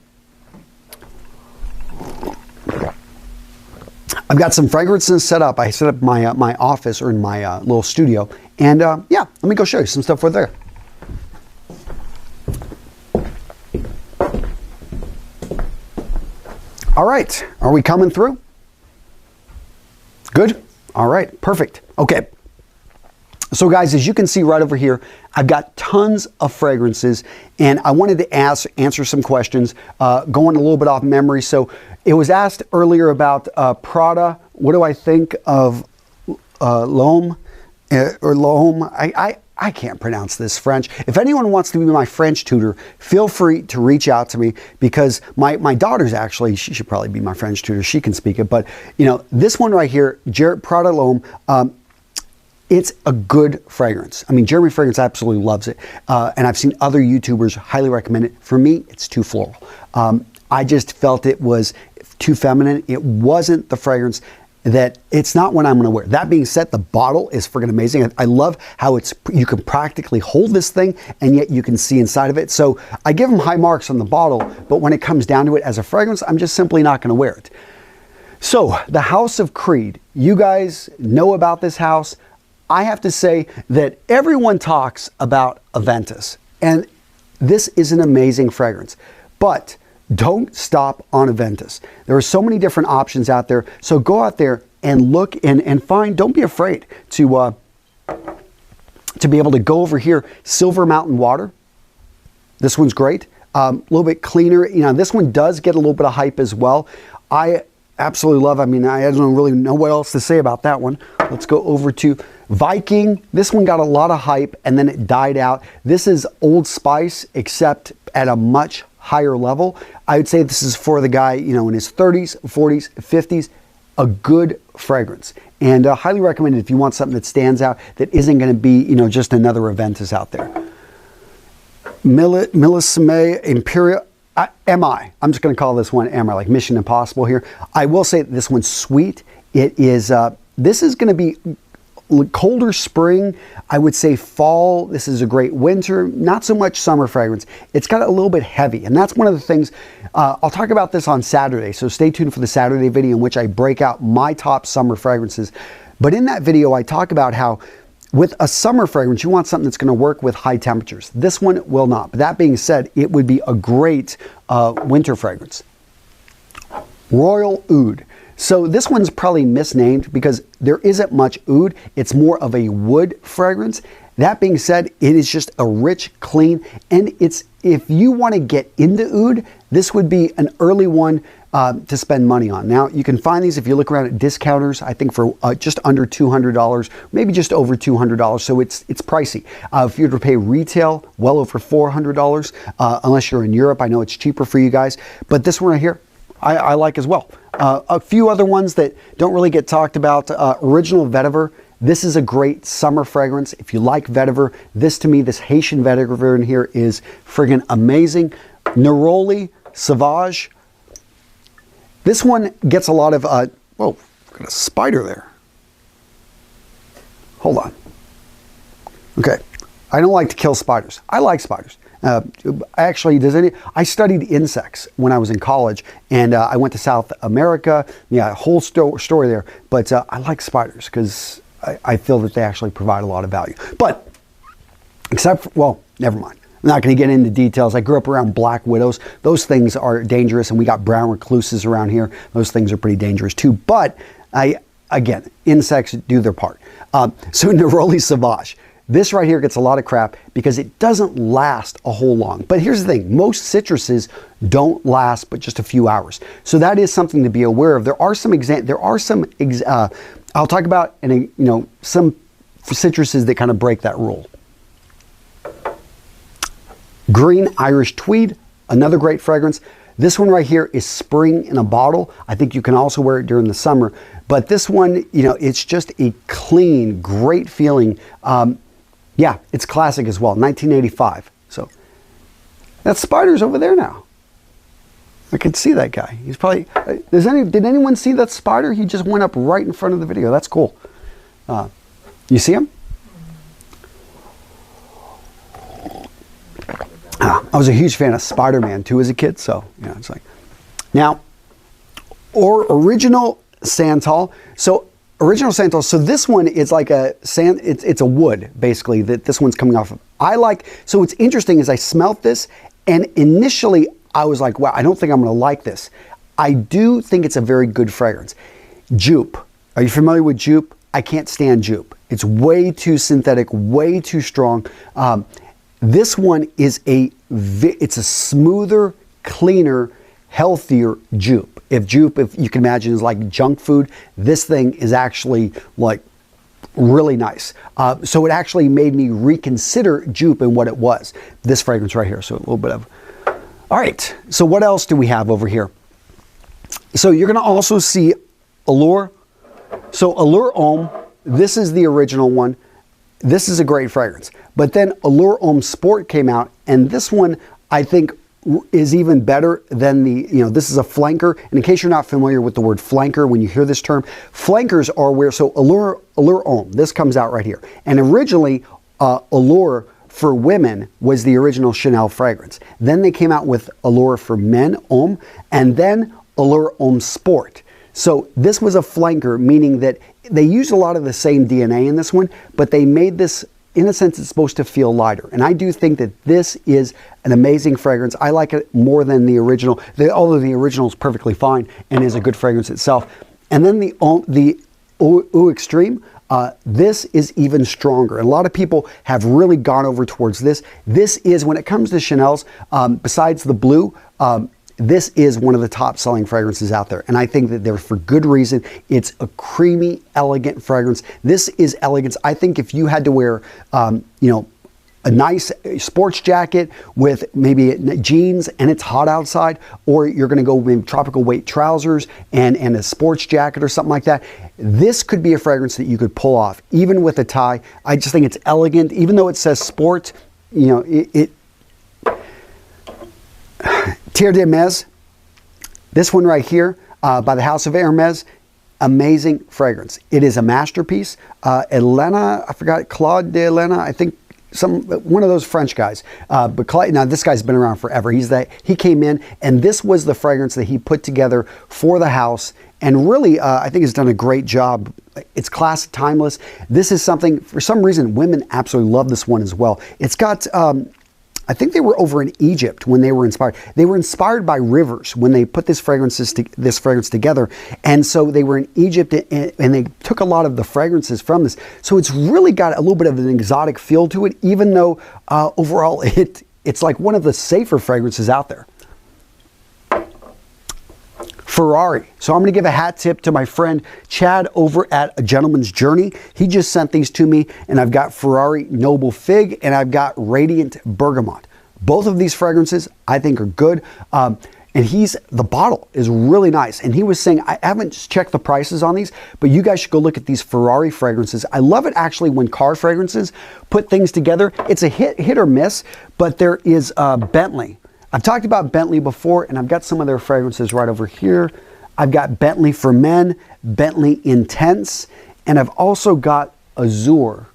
I've got some fragrances set up. I set up my office, or in my little studio. And yeah, let me go show you some stuff over there. All right, are we coming through? Good? All right, perfect. Okay. So guys, as you can see right over here, I've got tons of fragrances, and I wanted to answer some questions, going a little bit off memory. So it was asked earlier about Prada. What do I think of L'Homme? I can't pronounce this French. If anyone wants to be my French tutor, feel free to reach out to me, because my daughter's actually, she should probably be my French tutor. She can speak it. But, this one right here, Prada L'Homme, it's a good fragrance. I mean, Jeremy Fragrance absolutely loves it. And I've seen other YouTubers highly recommend it. For me, it's too floral. I just felt it was too feminine. It wasn't the fragrance that, it's not one I'm going to wear. That being said, the bottle is friggin' amazing. I love how you can practically hold this thing, and yet you can see inside of it. So I give them high marks on the bottle, but when it comes down to it as a fragrance, I'm just simply not going to wear it. So the House of Creed, you guys know about this house. I have to say that everyone talks about Aventus. And this is an amazing fragrance. But don't stop on Aventus. There are so many different options out there. So go out there and look and find, don't be afraid to be able to go over here. Silver Mountain Water. This one's great. A little bit cleaner. You know, this one does get a little bit of hype as well. I absolutely love, I mean, I don't really know what else to say about that one. Let's go over to Viking. This one got a lot of hype and then it died out. This is Old Spice, except at a much higher level. I would say this is for the guy, you know, in his 30s, 40s, 50s, a good fragrance. And highly recommended if you want something that stands out, that isn't going to be, you know, just another Aventus out there. Millesime Imperial. I'm just going to call this one MI, like Mission Impossible here. I will say this one's sweet. It is, this is going to be colder spring. I would say fall. This is a great winter, not so much summer fragrance. It's got a little bit heavy. And that's one of the things, I'll talk about this on Saturday. So stay tuned for the Saturday video in which I break out my top summer fragrances. But in that video, I talk about how with a summer fragrance, you want something that's going to work with high temperatures. This one will not. But that being said, it would be a great winter fragrance. Royal Oud. So this one's probably misnamed because there isn't much oud. It's more of a wood fragrance. That being said, it is just a rich, clean, and it's, if you want to get into oud, this would be an early one to spend money on. Now, you can find these if you look around at discounters, I think for just under $200, maybe just over $200, so it's pricey. If you were to pay retail, well over $400, unless you're in Europe. I know it's cheaper for you guys, but this one right here, I like as well. A few other ones that don't really get talked about. Original Vetiver. This is a great summer fragrance. If you like vetiver, this to me, this Haitian vetiver in here is friggin' amazing. Neroli Sauvage. This one gets a lot of, whoa, got a spider there. Hold on. Okay. I don't like to kill spiders. I like spiders. Actually, I studied insects when I was in college, and I went to South America. Yeah, a whole story there. But I like spiders because I feel that they actually provide a lot of value. But, except for, well, never mind. I'm not going to get into details. I grew up around black widows. Those things are dangerous, and we got brown recluses around here. Those things are pretty dangerous too. But, again, insects do their part. So Neroli Sauvage. This right here gets a lot of crap because it doesn't last a whole long. But here's the thing. Most citruses don't last but just a few hours. So that is something to be aware of. There are some I'll talk about some citruses that kind of break that rule. Green Irish Tweed, another great fragrance. This one right here is spring in a bottle. I think you can also wear it during the summer. But this one, it's just a clean, great feeling. Yeah, it's classic as well, 1985. So that spider's over there now. I can see that guy. He's probably, did anyone see that spider? He just went up right in front of the video. That's cool. You see him? I was a huge fan of Spider-Man too as a kid, so yeah, it's like. Now, original Santal. So original Santal. So this one is like it's a wood basically that this one's coming off of. So what's interesting is I smelt this, and initially I was like, wow, I don't think I'm going to like this. I do think it's a very good fragrance. Jupe. Are you familiar with Jupe? I can't stand Jupe. It's way too synthetic, way too strong. This one is it's a smoother, cleaner, healthier Jupe. If Jupe, if you can imagine, is like junk food, this thing is actually like really nice. So it actually made me reconsider Jupe and what it was. This fragrance right here. So a little bit of. All right. So what else do we have over here? So you're going to also see Allure. So Allure Homme. This is the original one. This is a great fragrance. But then Allure Homme Sport came out, and this one I think is even better than this is a flanker. And in case you're not familiar with the word flanker, when you hear this term, flankers are where, so Allure Homme, this comes out right here. And originally, Allure for women was the original Chanel fragrance. Then they came out with Allure for men, Homme, and then Allure Homme Sport. So this was a flanker, meaning that they used a lot of the same DNA in this one, but they made this in a sense, it's supposed to feel lighter. And I do think that this is an amazing fragrance. I like it more than the original, although the original is perfectly fine and is a good fragrance itself. And then the Eau Extreme, this is even stronger. And a lot of people have really gone over towards this. This is, when it comes to Chanel's, besides the blue, this is one of the top selling fragrances out there. And I think that they're for good reason. It's a creamy, elegant fragrance. This is elegance. I think if you had to wear, you know, a nice sports jacket with maybe jeans and it's hot outside, or you're going to go with tropical weight trousers and a sports jacket or something like that, this could be a fragrance that you could pull off, even with a tie. I just think it's elegant, even though it says sport. You know, Terre de Hermès, this one right here by the House of Hermès, amazing fragrance. It is a masterpiece. Elena, I forgot, Claude de Elena, I think, one of those French guys. But now this guy's been around forever. He came in, and this was the fragrance that he put together for the house, and really I think has done a great job. It's classic, timeless. This is something, for some reason, women absolutely love this one as well. It's got I think they were over in Egypt when they were inspired. They were inspired by rivers when they put this fragrance together. And so they were in Egypt, and they took a lot of the fragrances from this. So it's really got a little bit of an exotic feel to it, even though overall it's like one of the safer fragrances out there. Ferrari. So I'm going to give a hat tip to my friend Chad over at A Gentleman's Journey. He just sent these to me, and I've got Ferrari Noble Fig and I've got Radiant Bergamot. Both of these fragrances I think are good. And the bottle is really nice. And he was saying, I haven't checked the prices on these, but you guys should go look at these Ferrari fragrances. I love it actually when car fragrances put things together. It's a hit or miss, but there is Bentley. I've talked about Bentley before, and I've got some of their fragrances right over here. I've got Bentley for Men, Bentley Intense, and I've also got Azure.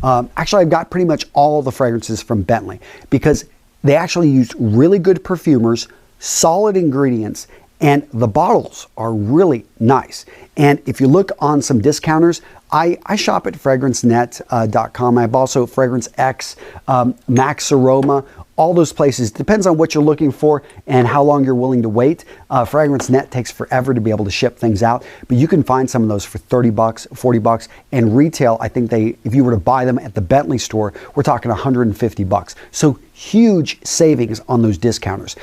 Actually, I've got pretty much all the fragrances from Bentley because they actually use really good perfumers, solid ingredients, and the bottles are really nice. And if you look on some discounters, I shop at fragrancenet.com. I have also Fragrance X, Max Aroma, all those places. Depends on what you're looking for and how long you're willing to wait. Fragrance Net takes forever to be able to ship things out, but you can find some of those for 30 bucks, 40 bucks, and retail, I think if you were to buy them at the Bentley store, we're talking 150 bucks. So huge savings on those discounters.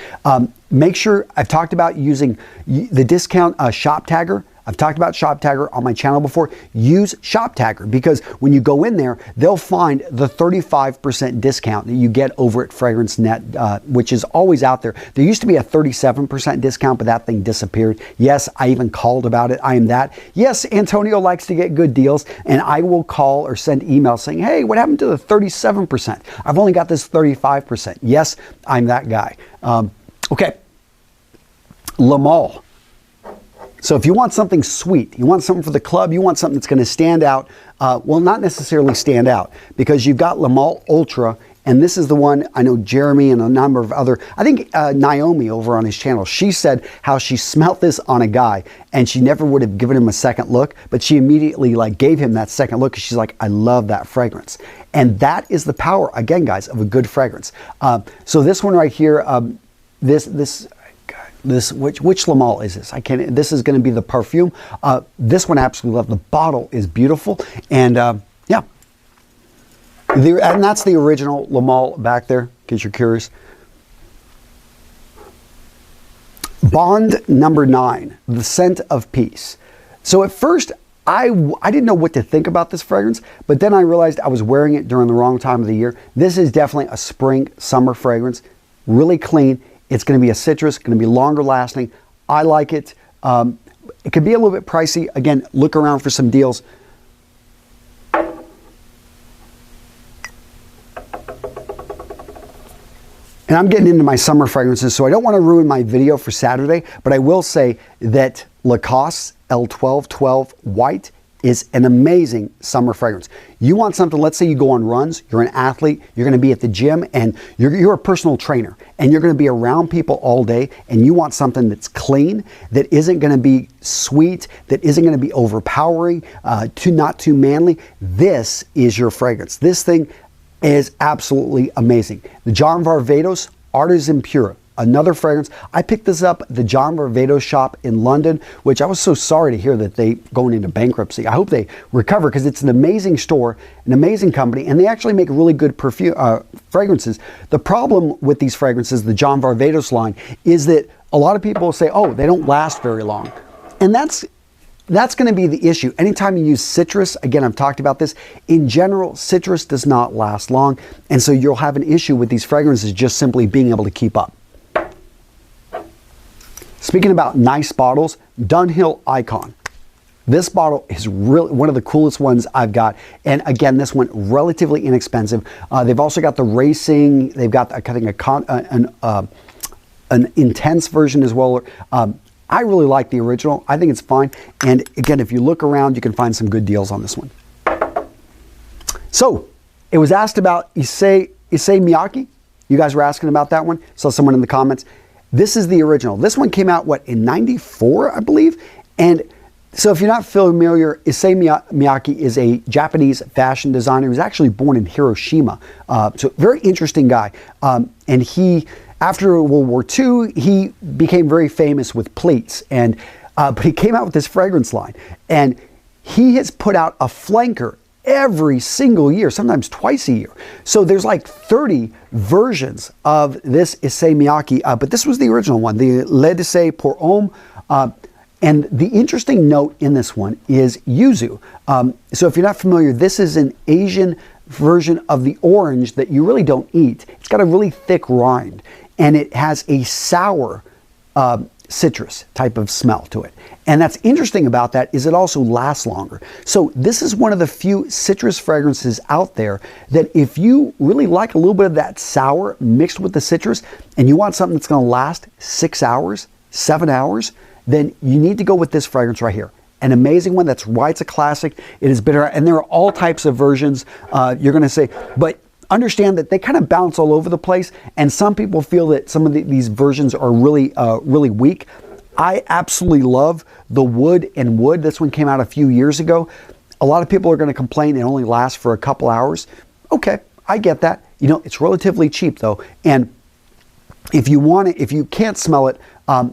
Make sure, I've talked about using the discount Shop Tagger. I've talked about Shop Tagger on my channel before. Use Shop Tagger because when you go in there, they'll find the 35% discount that you get over at Fragrance Net, which is always out there. There used to be a 37% discount, but that thing disappeared. Yes, I even called about it. I am that. Yes, Antonio likes to get good deals, and I will call or send emails saying, hey, what happened to the 37%? I've only got this 35%. Yes, I'm that guy. Okay, Le Male. So if you want something sweet, you want something for the club, you want something that's going to stand out, well, not necessarily stand out, because you've got Le Male Ultra, and this is the one I know Jeremy and a number of other, I think Naomi over on his channel, she said how she smelt this on a guy and she never would have given him a second look, but she immediately gave him that second look because she's like, I love that fragrance. And that is the power, again, guys, of a good fragrance. So this one right here, which Le Male is this? This is going to be the perfume. This one I absolutely love. The bottle is beautiful, and yeah, and that's the original Le Male back there, in case you're curious. Bond number 9, the scent of peace. So at first, I didn't know what to think about this fragrance, but then I realized I was wearing it during the wrong time of the year. This is definitely a spring, summer fragrance, really clean. It's going to be a citrus, going to be longer lasting. I like it. It could be a little bit pricey. Again, look around for some deals. And I'm getting into my summer fragrances, so I don't want to ruin my video for Saturday, but I will say that Lacoste L1212 White is an amazing summer fragrance. You want something, let's say you go on runs, you're an athlete, you're going to be at the gym, and you're a personal trainer, and you're going to be around people all day, and you want something that's clean, that isn't going to be sweet, that isn't going to be overpowering, not too manly. This is your fragrance. This thing, is absolutely amazing. The John Varvatos Artisan Pura, another fragrance. I picked this up at the John Varvatos shop in London, which I was so sorry to hear that they going into bankruptcy. I hope they recover because it's an amazing store, an amazing company, and they actually make really good perfume fragrances. The problem with these fragrances, the John Varvatos line, is that a lot of people say, oh, they don't last very long. And that's going to be the issue. Anytime you use citrus, again, I've talked about this, in general, citrus does not last long. And so you'll have an issue with these fragrances just simply being able to keep up. Speaking about nice bottles, Dunhill Icon. This bottle is really one of the coolest ones I've got. And again, this one relatively inexpensive. They've also got the racing. They've got, I think, an intense version as well. I really like the original. I think it's fine. And again, if you look around, you can find some good deals on this one. So it was asked about Issey Miyake. You guys were asking about that one. Saw someone in the comments. This is the original. This one came out, what, in 94, I believe? And so if you're not familiar, Issey Miyake is a Japanese fashion designer. He was actually born in Hiroshima. So very interesting guy. And he, after World War II, he became very famous with pleats. And but he came out with this fragrance line. And he has put out a flanker every single year, sometimes twice a year. So there's like 30 versions of this Issey Miyake, but this was the original one, the Le Dessay pour Homme. And the interesting note in this one is yuzu. So if you're not familiar, this is an Asian version of the orange that you really don't eat. It's got a really thick rind, and it has a sour citrus type of smell to it. And that's interesting about that is it also lasts longer. So this is one of the few citrus fragrances out there that if you really like a little bit of that sour mixed with the citrus and you want something that's going to last 6 hours, 7 hours, then you need to go with this fragrance right here. An amazing one. That's why it's a classic. It has been around, and there are all types of versions. You're going to say, but understand that they kind of bounce all over the place, and some people feel that some of these versions are really, really weak. I absolutely love the Wood and Wood. This one came out a few years ago. A lot of people are going to complain it only lasts for a couple hours. Okay, I get that. You know, it's relatively cheap though, and if you want it, if you can't smell it,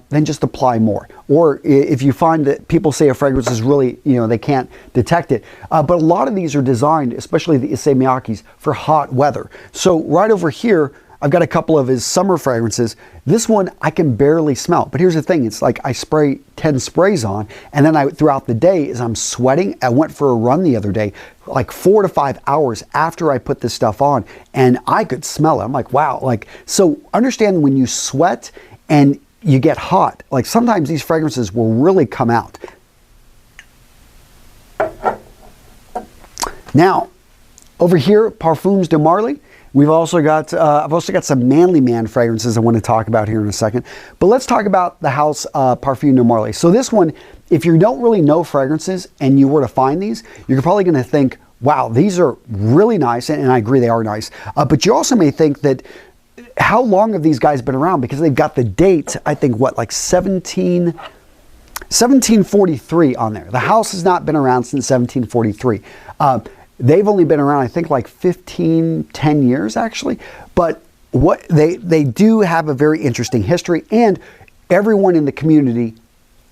then just apply more. Or if you find that people say a fragrance is really, you know, they can't detect it. But a lot of these are designed, especially the Issey Miyakes, for hot weather. So right over here, I've got a couple of his summer fragrances. This one I can barely smell. But here's the thing, it's like I spray 10 sprays on, and then throughout the day, as I'm sweating, I went for a run the other day, like 4 to 5 hours after I put this stuff on, and I could smell it. I'm like, wow. Like, so understand when you sweat and you get hot, like sometimes these fragrances will really come out. Now, over here, Parfums de Marly. We've also got, I've also got some Manly Man fragrances I want to talk about here in a second. But let's talk about the house Parfums de Marly. So this one, if you don't really know fragrances and you were to find these, you're probably going to think, wow, these are really nice. And I agree, they are nice. But you also may think that, how long have these guys been around? Because they've got the date, I think, what, like 1743 on there. The house has not been around since 1743. They've only been around, I think, like 10 years, actually. But what they do have a very interesting history, and everyone in the community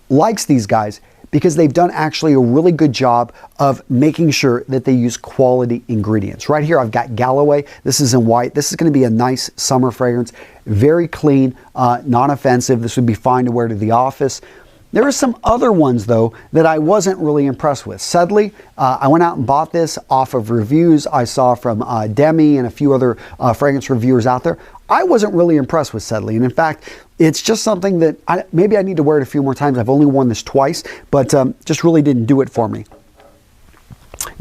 likes these guys because they've done actually a really good job of making sure that they use quality ingredients. Right here, I've got Galloway. This is in white. This is going to be a nice summer fragrance. Very clean, non-offensive. This would be fine to wear to the office. There are some other ones, though, that I wasn't really impressed with. Sedley, I went out and bought this off of reviews I saw from Demi and a few other fragrance reviewers out there. I wasn't really impressed with Sedley. And in fact, it's just something that maybe I need to wear it a few more times. I've only worn this twice, but just really didn't do it for me.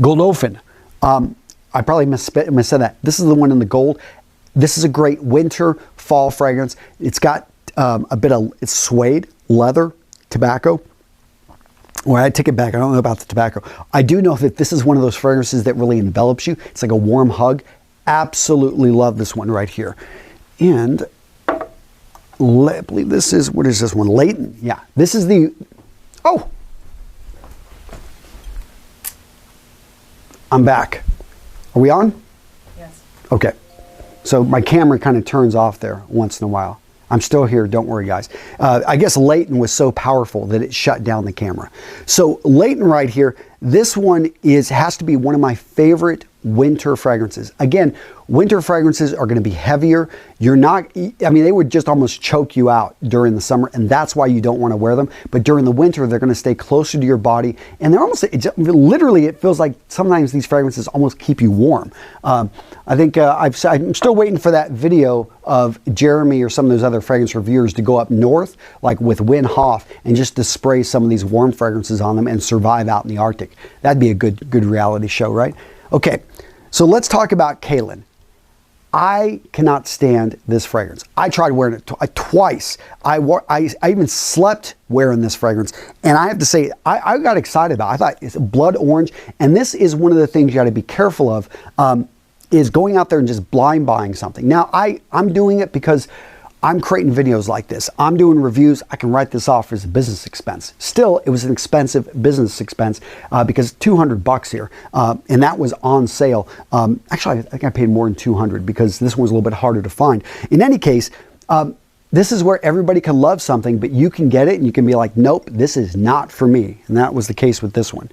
Godolphin. I probably missaid that. This is the one in the gold. This is a great winter, fall fragrance. It's got a bit of, it's suede, leather, tobacco. Well, I take it back. I don't know about the tobacco. I do know that this is one of those fragrances that really envelops you. It's like a warm hug. Absolutely love this one right here. And I believe this is, what is this one? Leighton. Yeah, this is the, oh, I'm back. Are we on? Yes. Okay, so my camera kind of turns off there once in a while. I'm still here, don't worry guys. I guess Leighton was so powerful that it shut down the camera. So Leighton right here, this one has to be one of my favorite winter fragrances. Again, winter fragrances are going to be heavier. You're not, I mean, they would just almost choke you out during the summer, and that's why you don't want to wear them. But during the winter, they're going to stay closer to your body, and they're almost, literally, it feels like sometimes these fragrances almost keep you warm. I think I'm still waiting for that video of Jeremy or some of those other fragrance reviewers to go up north, like with Win Hof, and just to spray some of these warm fragrances on them and survive out in the Arctic. That'd be a good reality show, right? Okay, so let's talk about Kalin. I cannot stand this fragrance. I tried wearing it twice. I even slept wearing this fragrance, and I have to say, I got excited about it. I thought it's blood orange, and this is one of the things you got to be careful of, is going out there and just blind buying something. Now, I'm doing it because I'm creating videos like this. I'm doing reviews. I can write this off as a business expense. Still, it was an expensive business expense because $200 here, and that was on sale. Actually, I think I paid more than $200 because this one was a little bit harder to find. In any case, this is where everybody can love something, but you can get it and you can be like, nope, this is not for me. And that was the case with this one.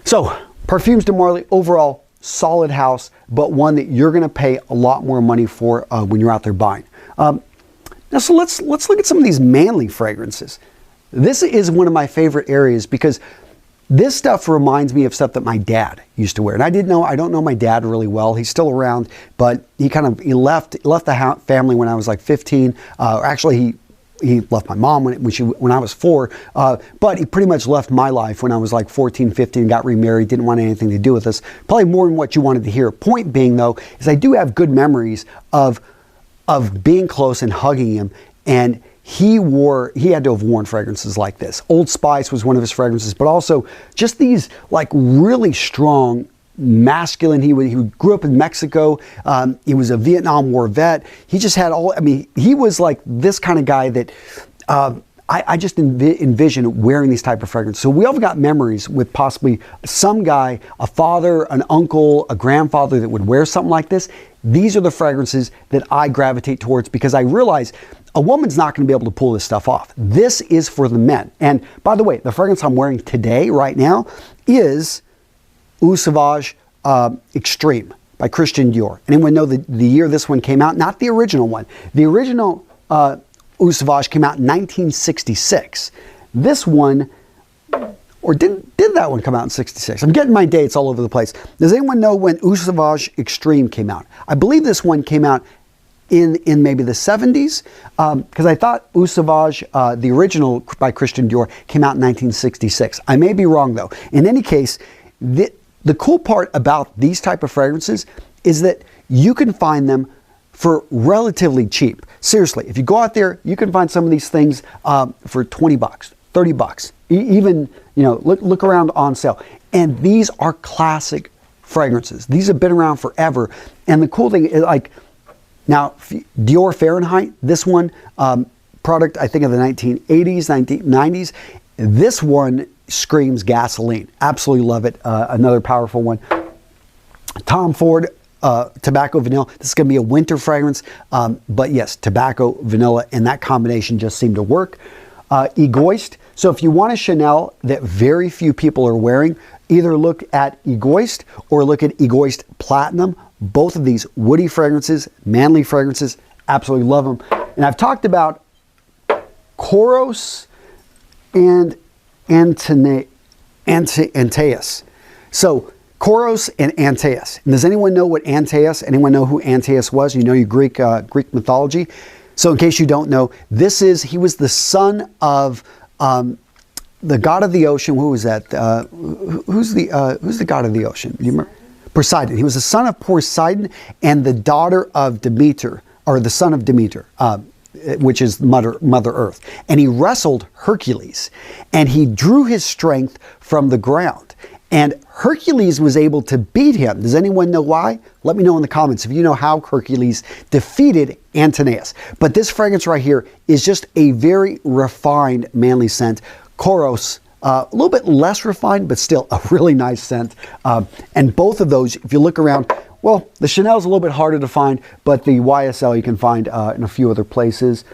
So, Parfums de Marly, overall, solid house, but one that you're going to pay a lot more money for when you're out there buying. Now, so let's look at some of these manly fragrances. This is one of my favorite areas because this stuff reminds me of stuff that my dad used to wear. And I don't know my dad really well. He's still around, but he left the family when I was like 15. Actually, he left my mom when I was 4, but he pretty much left my life when I was like 14, 15, got remarried, didn't want anything to do with us. Probably more than what you wanted to hear. Point being, though, is I do have good memories of being close and hugging him, and he had to have worn fragrances like this. Old Spice was one of his fragrances, but also just these like really strong, masculine. He grew up in Mexico. He was a Vietnam War vet. He just had he was like this kind of guy that I just envision wearing these type of fragrances. So we all got memories with possibly some guy, a father, an uncle, a grandfather that would wear something like this. These are the fragrances that I gravitate towards because I realize a woman's not going to be able to pull this stuff off. This is for the men. And by the way, the fragrance I'm wearing today, right now, is Eau Sauvage Extreme by Christian Dior. Anyone know the year this one came out? Not the original one. The original Eau Sauvage came out in 1966. This one, or did that one come out in 66? I'm getting my dates all over the place. Does anyone know when Eau Sauvage Extreme came out? I believe this one came out in maybe the 70s, because I thought Eau Sauvage, the original by Christian Dior, came out in 1966. I may be wrong though. In any case, the cool part about these type of fragrances is that you can find them for relatively cheap. Seriously, if you go out there, you can find some of these things for $20, $30, even, look around on sale. And these are classic fragrances. These have been around forever. And the cool thing is, like, now Dior Fahrenheit, this one, product I think of the 1980s, 1990s. This one screams gasoline. Absolutely love it. Another powerful one. Tom Ford Tobacco Vanilla. This is going to be a winter fragrance, but yes, tobacco, vanilla, and that combination just seemed to work. Egoist. So if you want a Chanel that very few people are wearing, either look at Egoist or look at Egoist Platinum. Both of these woody fragrances, manly fragrances, absolutely love them. And I've talked about Koros and Antaeus. So Koros and Antaeus. And does anyone know what Antaeus? Anyone know who Antaeus was? You know your Greek mythology. So in case you don't know, he was the son of the god of the ocean. Who was that? Who's the god of the ocean? Do you remember? Poseidon. He was the son of Poseidon and the daughter of Demeter, or the son of Demeter, which is Mother Earth. And he wrestled Hercules, and he drew his strength from the ground. And Hercules was able to beat him. Does anyone know why? Let me know in the comments if you know how Hercules defeated Antaeus. But this fragrance right here is just a very refined manly scent. Koros, a little bit less refined, but still a really nice scent. And both of those, if you look around, well, the Chanel's a little bit harder to find, but the YSL you can find in a few other places.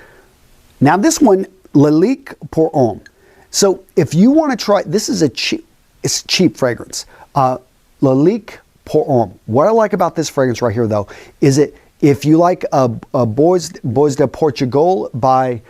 Now this one, Lalique pour Homme. So if you want to try, this is it's cheap fragrance. Lalique pour Homme. What I like about this fragrance right here, though, is if you like Bois de Portugal by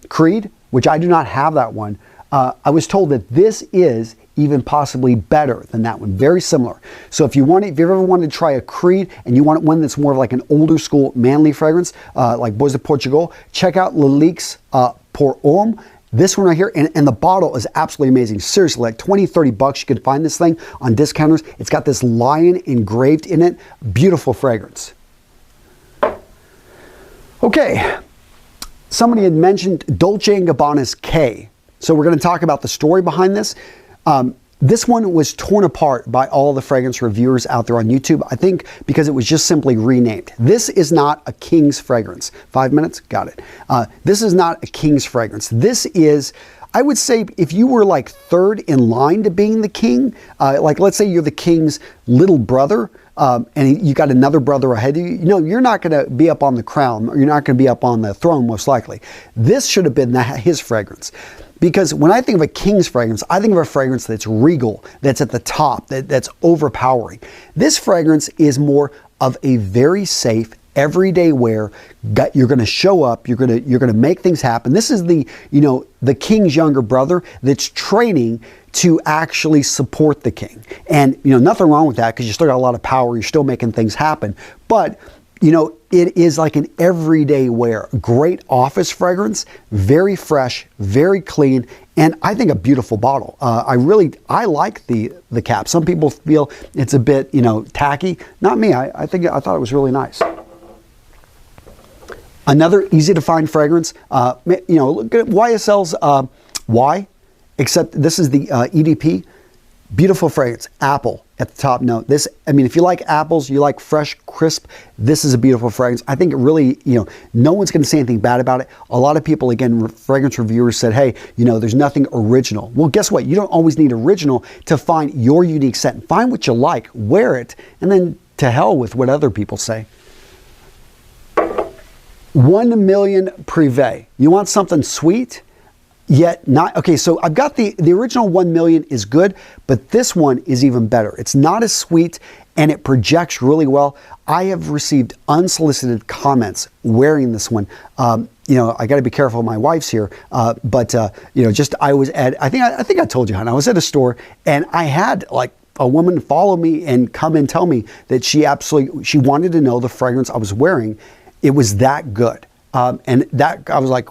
Creed, which I do not have that one, I was told that this is even possibly better than that one. Very similar. So if you've ever wanted to try a Creed and you want one that's more of like an older school manly fragrance, like Bois de Portugal, check out Lalique's pour Homme. This one right here, and the bottle is absolutely amazing. Seriously, like 20, 30 bucks, you could find this thing on discounters. It's got this lion engraved in it. Beautiful fragrance. Okay, somebody had mentioned Dolce & Gabbana's K. So we're going to talk about the story behind this. This one was torn apart by all the fragrance reviewers out there on YouTube, I think because it was just simply renamed. This is not a King's fragrance. 5 minutes? Got it. This is not a King's fragrance. This is, I would say, if you were like third in line to being the king, like let's say you're the king's little brother, and you got another brother ahead of you, you're not going to be up on the crown. You're not going to be up on the throne, most likely. This should have been his fragrance. Because when I think of a King's fragrance, I think of a fragrance that's regal, that's at the top, that's overpowering. This fragrance is more of a very safe, everyday wear. You're going to show up. You're going to make things happen. This is the king's younger brother that's training to actually support the king. And nothing wrong with that because you still got a lot of power. You're still making things happen. But it is like an everyday wear. Great office fragrance, very fresh, very clean, and I think a beautiful bottle. I like the cap. Some people feel it's a bit, tacky. Not me. I thought it was really nice. Another easy to find fragrance. Look at YSL's Y, except this is the EDP. Beautiful fragrance, apple at the top note. This, if you like apples, you like fresh, crisp, this is a beautiful fragrance. I think it really, no one's going to say anything bad about it. A lot of people, again, fragrance reviewers said, hey, there's nothing original. Well, guess what? You don't always need original to find your unique scent. Find what you like, wear it, and then to hell with what other people say. 1 million Privé. You want something sweet? Yet not, okay, so I've got the original 1 million is good, but this one is even better. It's not as sweet and it projects really well. I have received unsolicited comments wearing this one. I got to be careful. My wife's here, but I was at, I think I told you, hon, I was at a store and I had like a woman follow me and come and tell me that she wanted to know the fragrance I was wearing. It was that good. And that, I was like,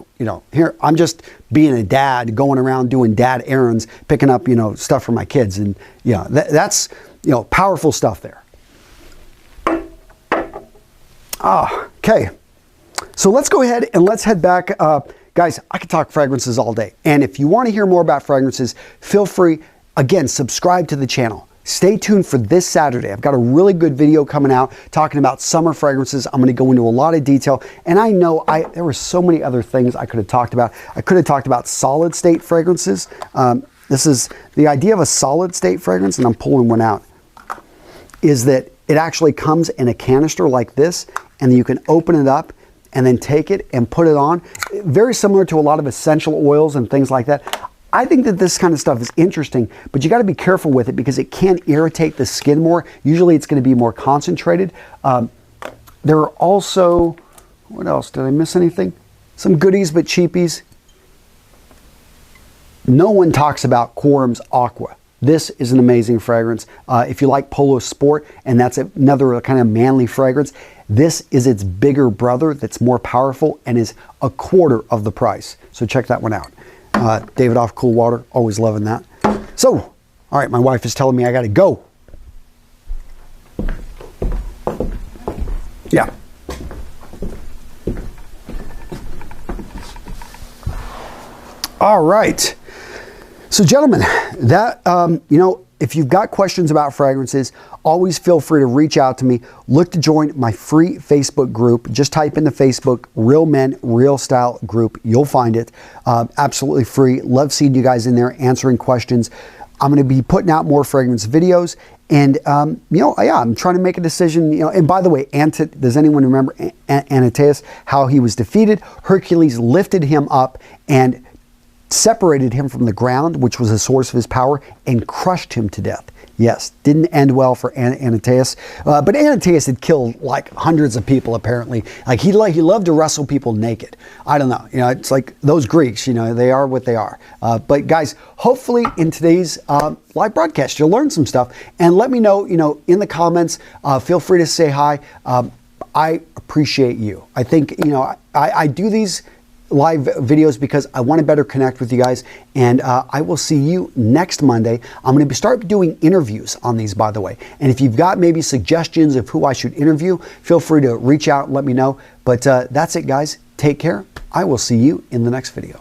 here, I'm just being a dad, going around doing dad errands, picking up, stuff for my kids. And, that's, powerful stuff there. Okay. So let's go ahead and let's head back. Guys, I could talk fragrances all day. And if you want to hear more about fragrances, feel free, again, subscribe to the channel. Stay tuned for this Saturday. I've got a really good video coming out talking about summer fragrances. I'm going to go into a lot of detail. And I know there were so many other things I could have talked about. I could have talked about solid state fragrances. This is the idea of a solid state fragrance, and I'm pulling one out, is that it actually comes in a canister like this, and you can open it up and then take it and put it on. Very similar to a lot of essential oils and things like that. I think that this kind of stuff is interesting, but you got to be careful with it because it can irritate the skin more. Usually it's going to be more concentrated. There are also, what else? Did I miss anything? Some goodies, but cheapies. No one talks about Quorum's Aqua. This is an amazing fragrance. If you like Polo Sport, and that's another kind of manly fragrance, this is its bigger brother that's more powerful and is a quarter of the price. So check that one out. Davidoff Cool Water, always loving that. So, all right, my wife is telling me I got to go. Yeah. All right. So, gentlemen, that, if you've got questions about fragrances, always feel free to reach out to me. Look to join my free Facebook group. Just type into Facebook, Real Men, Real Style Group. You'll find it. Absolutely free. Love seeing you guys in there answering questions. I'm going to be putting out more fragrance videos. And, yeah, I'm trying to make a decision, and by the way, does anyone remember Antaeus, how he was defeated? Hercules lifted him up and separated him from the ground, which was a source of his power, and crushed him to death. Yes, didn't end well for Antaeus, but Antaeus had killed like hundreds of people apparently. Like he loved to wrestle people naked. I don't know, it's like those Greeks, they are what they are. But guys, hopefully in today's live broadcast, you'll learn some stuff, and let me know, in the comments. Feel free to say hi. I appreciate you. I think, I do these live videos because I want to better connect with you guys, and I will see you next Monday. I'm going to start doing interviews on these, by the way, and if you've got maybe suggestions of who I should interview, feel free to reach out and let me know. But that's it, guys. Take care. I will see you in the next video.